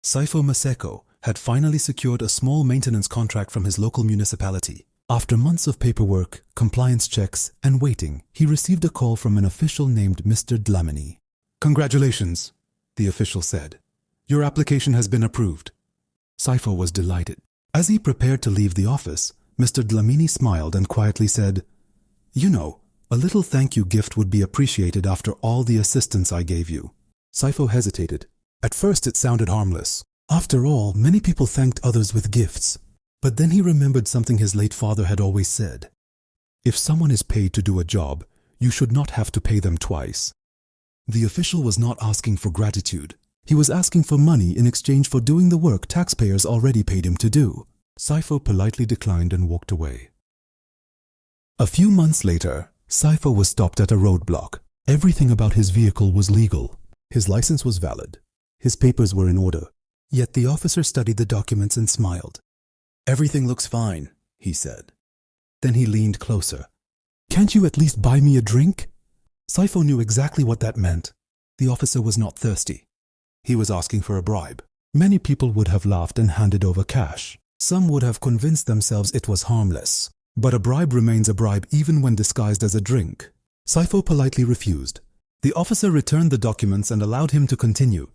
Saifo Maseko had finally secured a small maintenance contract from his local municipality. After months of paperwork, compliance checks, and waiting, he received a call from an official named Mr. Dlamini. "Congratulations," the official said. "Your application has been approved." Saifo was delighted. As he prepared to leave the office, Mr. Dlamini smiled and quietly said, "You know, a little thank you gift would be appreciated after all the assistance I gave you." Saifo hesitated. At first it sounded harmless. After all, many people thanked others with gifts. But then he remembered something his late father had always said. If someone is paid to do a job, you should not have to pay them twice. The official was not asking for gratitude. He was asking for money in exchange for doing the work taxpayers already paid him to do. Saifo politely declined and walked away. A few months later, Saifo was stopped at a roadblock. Everything about his vehicle was legal. His license was valid. His papers were in order. Yet the officer studied the documents and smiled. "Everything looks fine," he said. Then he leaned closer. "Can't you at least buy me a drink?" Saifo knew exactly what that meant. The officer was not thirsty. He was asking for a bribe. Many people would have laughed and handed over cash. Some would have convinced themselves it was harmless. But a bribe remains a bribe even when disguised as a drink. Saifo politely refused. The officer returned the documents and allowed him to continue.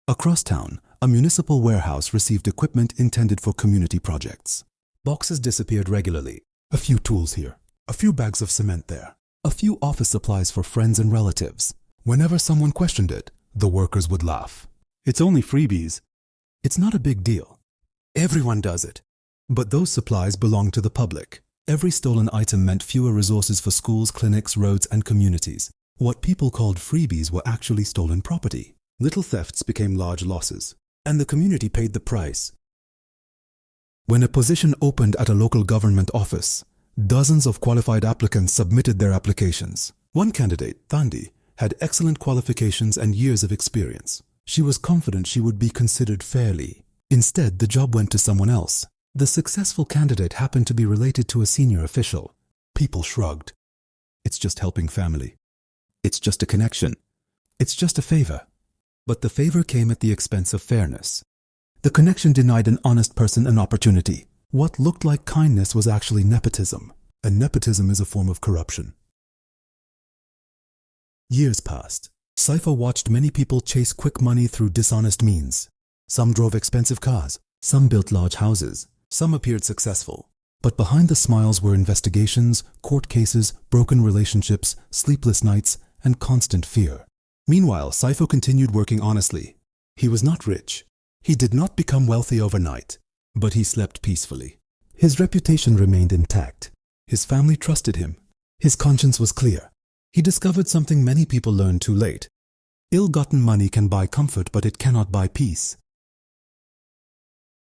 Across town, a municipal warehouse received equipment intended for community projects. Boxes disappeared regularly. A few tools here, a few bags of cement there, a few office supplies for friends and relatives. Whenever someone questioned it, the workers would laugh. "It's only freebies. It's not a big deal. Everyone does it." But those supplies belonged to the public. Every stolen item meant fewer resources for schools, clinics, roads, and communities. What people called freebies were actually stolen property. Little thefts became large losses, and the community paid the price. When a position opened at a local government office, dozens of qualified applicants submitted their applications. One candidate, Thandi, had excellent qualifications and years of experience. She was confident she would be considered fairly. Instead, the job went to someone else. The successful candidate happened to be related to a senior official. People shrugged. "It's just helping family. It's just a connection. It's just a favor." But the favor came at the expense of fairness. The connection denied an honest person an opportunity. What looked like kindness was actually nepotism, and nepotism is a form of corruption. Years passed. Saifo watched many people chase quick money through dishonest means. Some drove expensive cars, some built large houses, some appeared successful. But behind the smiles were investigations, court cases, broken relationships, sleepless nights, and constant fear. Meanwhile, Saifo continued working honestly. He was not rich. He did not become wealthy overnight, but he slept peacefully. His reputation remained intact. His family trusted him. His conscience was clear. He discovered something many people learned too late. Ill-gotten money can buy comfort, but it cannot buy peace.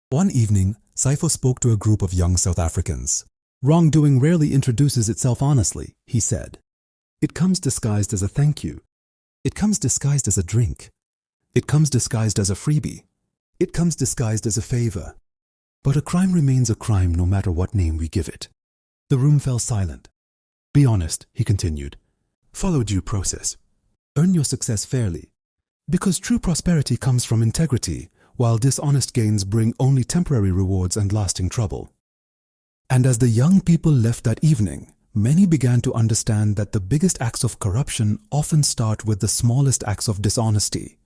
One evening, Saifo spoke to a group of young South Africans. "Wrongdoing rarely introduces itself honestly," he said. "It comes disguised as a thank you. It comes disguised as a drink. It comes disguised as a freebie. It comes disguised as a favor. But a crime remains a crime no matter what name we give it." The room fell silent. "Be honest," he continued. "Follow due process. Earn your success fairly. Because true prosperity comes from integrity, while dishonest gains bring only temporary rewards and lasting trouble." And as the young people left that evening, many began to understand that the biggest acts of corruption often start with the smallest acts of dishonesty.